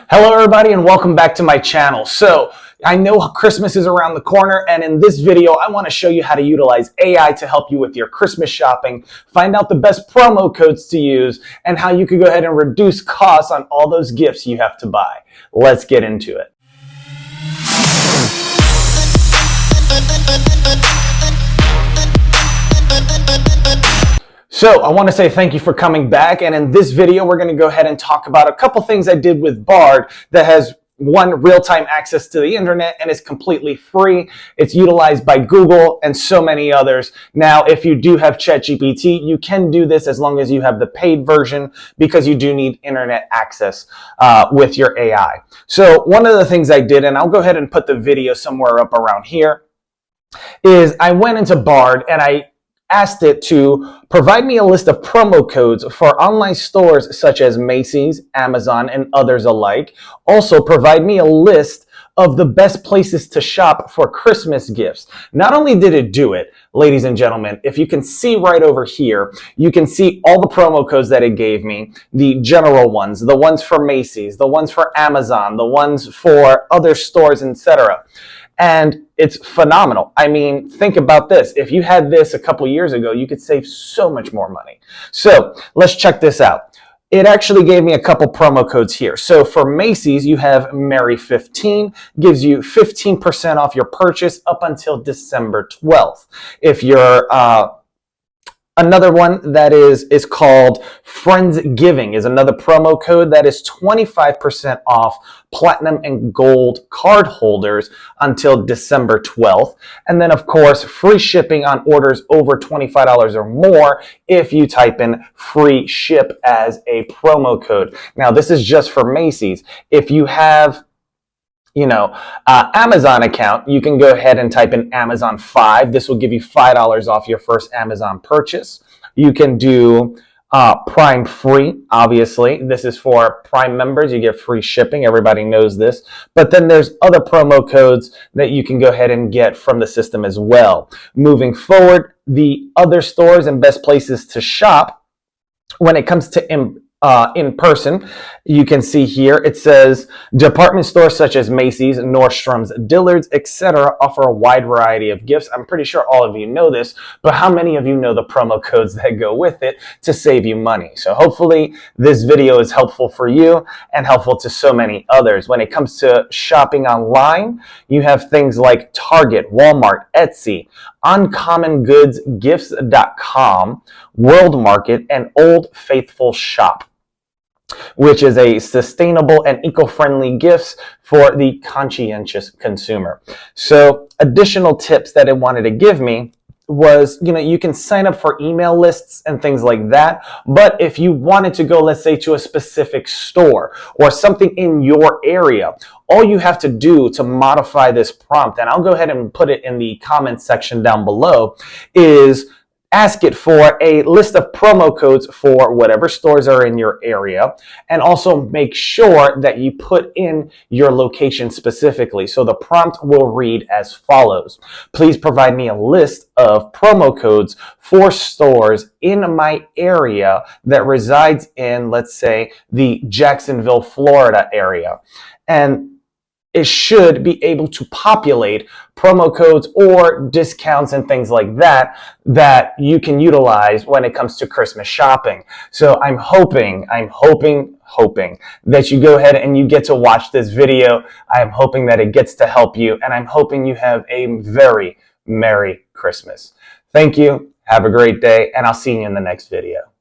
Hello everybody and welcome back to my channel. So I know Christmas is around the corner, and in this video I want to show you how to utilize AI to help you with your Christmas shopping, find out the best promo codes to use, and how you can go ahead and reduce costs on all those gifts you have to buy. Let's get into it. So I want to say thank you for coming back, and in this video we're going to go ahead and talk about a couple things I did with Bard that has real-time access to the internet and is completely free. It's utilized by Google and so many others. Now, if you do have ChatGPT, you can do this as long as you have the paid version, because you do need internet access with your AI. So one of the things I did, and I'll go ahead and put the video somewhere up around here, is I went into Bard and I asked it to provide me a list of promo codes for online stores such as Macy's, Amazon, and others alike. Also, provide me a list of the best places to shop for Christmas gifts. Not only did it do it, ladies and gentlemen, if you can see right over here, you can see all the promo codes that it gave me, the general ones, the ones for Macy's, the ones for Amazon, the ones for other stores, etc. And it's phenomenal. I mean, think about this. If you had this a couple years ago, you could save so much more money. So let's check this out. It actually gave me a couple promo codes here. So for Macy's, you have Merry 15, gives you 15% off your purchase up until December 12th. If you're another one that is called Friendsgiving is another promo code that is 25% off platinum and gold card holders until December 12th. And then, of course, free shipping on orders over $25 or more if you type in free ship as a promo code. Now, this is just for Macy's. If you have Amazon account, you can go ahead and type in Amazon 5. This will give you $5 off your first Amazon purchase. You can do Prime free, obviously. This is for Prime members. You get free shipping. Everybody knows this. But then there's other promo codes that you can go ahead and get from the system as well. Moving forward, the other stores and best places to shop when it comes to in person, you can see here it says department stores such as Macy's, Nordstrom's, Dillard's, etc. offer a wide variety of gifts. I'm pretty sure all of you know this, but how many of you know the promo codes that go with it to save you money? So hopefully this video is helpful for you and helpful to so many others. When it comes to shopping online, you have things like Target, Walmart, Etsy, UncommonGoodsGifts.com, World Market, and Old Faithful Shop, which is a sustainable and eco-friendly gifts for the conscientious consumer. So additional tips that it wanted to give me was, you can sign up for email lists and things like that. But if you wanted to go, let's say, to a specific store or something in your area, all you have to do to modify this prompt, and I'll go ahead and put it in the comments section down below, is ask it for a list of promo codes for whatever stores are in your area, and also make sure that you put in your location specifically. So the prompt will read as follows. Please provide me a list of promo codes for stores in my area that resides in, let's say, the Jacksonville, Florida area. And it should be able to populate promo codes or discounts and things like that that you can utilize when it comes to Christmas shopping. So I'm hoping that you go ahead and you get to watch this video. I'm hoping that it gets to help you, and I'm hoping you have a very Merry Christmas. Thank you. Have a great day, and I'll see you in the next video.